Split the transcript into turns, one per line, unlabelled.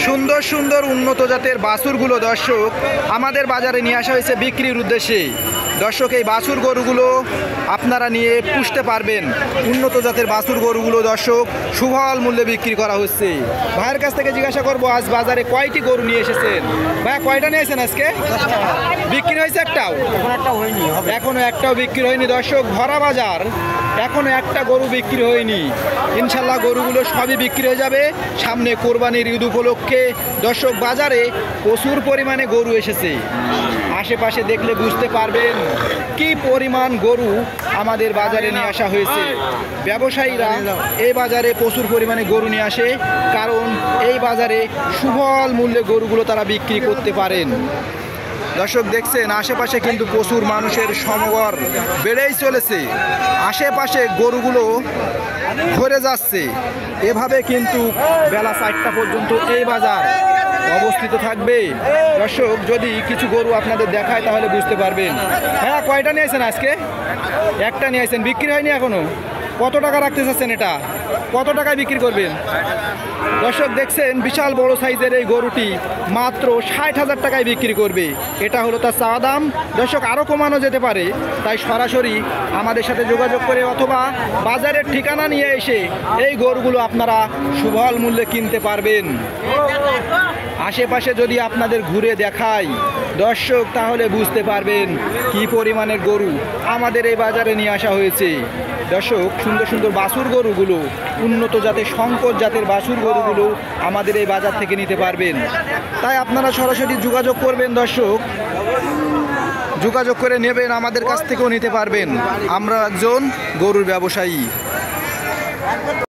সুন্দর সুন্দর উন্নত জাতের বাছুরগুলো দর্শক আমাদের বাজারে নিয়ে আসা হয়েছে বিক্রির উদ্দেশ্যে। দর্শক এই বাছুর গরুগুলো আপনারা নিয়ে পুষতে পারবেন। উন্নত জাতের বাছুর গরুগুলো দর্শক সুফল মূল্যে বিক্রি করা হচ্ছে। ভাইয়ের কাছ থেকে জিজ্ঞাসা করবো আজ বাজারে কয়টি গরু নিয়ে এসেছেন? ভাইয়া কয়টা নিয়েছেন আজকে? বিক্রি হয়েছে একটাও? এখনো একটাও বিক্রি হয়নি দর্শক, ভরা বাজার, এখনো একটা গরু বিক্রি হয়নি। ইনশাল্লাহ গরুগুলো সবই বিক্রি হয়ে যাবে সামনে কোরবানির ঈদ উপলক্ষে। দর্শক বাজারে প্রচুর পরিমাণে গরু এসেছে, আশেপাশে দেখলে বুঝতে পারবেন কি পরিমাণ গরু আমাদের বাজারে নিয়ে আসা হয়েছে। ব্যবসায়ীরা এই বাজারে প্রচুর পরিমাণে গরু নিয়ে আসে, কারণ এই বাজারে সুফল মূল্যে গরুগুলো তারা বিক্রি করতে পারেন। দর্শক দেখছেন আশেপাশে কিন্তু প্রচুর মানুষের সমাগম বেড়েই চলেছে, আশেপাশে গরুগুলো ভরে যাচ্ছে। এভাবে কিন্তু বেলা 4টা পর্যন্ত এই বাজার অবস্থিত থাকবে। দর্শক যদি কিছু গরু আপনাদের দেখায় তাহলে বুঝতে পারবেন। হ্যাঁ, কয়টা নিয়েছেন আজকে? একটা নিয়েছেন, বিক্রি হয়নি এখনো? কত টাকা রাখতে চাচ্ছেন? এটা কত টাকায় বিক্রি করবেন? দর্শক দেখছেন বিশাল বড় সাইজের এই গরুটি মাত্র 60,000 টাকায় বিক্রি করবে। এটা হলো তার চাওয়া দাম। দর্শক আরও কমানো যেতে পারে, তাই সরাসরি আমাদের সাথে যোগাযোগ করে অথবা বাজারের ঠিকানা নিয়ে এসে এই গরুগুলো আপনারা সুফল মূল্যে কিনতে পারবেন। আশেপাশে যদি আপনাদের ঘুরে দেখাই দর্শক তাহলে বুঝতে পারবেন কি পরিমাণের গরু আমাদের এই বাজারে নিয়ে আসা হয়েছে। দর্শক সুন্দর সুন্দর বাছুর গরুগুলো, উন্নত জাতের শঙ্কর জাতের বাছুর গরুগুলো আমাদের এই বাজার থেকে নিতে পারবেন। তাই আপনারা সরাসরি যোগাযোগ করবেন দর্শক, যোগাযোগ করে নেবেন, আমাদের কাছ থেকেও নিতে পারবেন। আমরা একজন গরুর ব্যবসায়ী।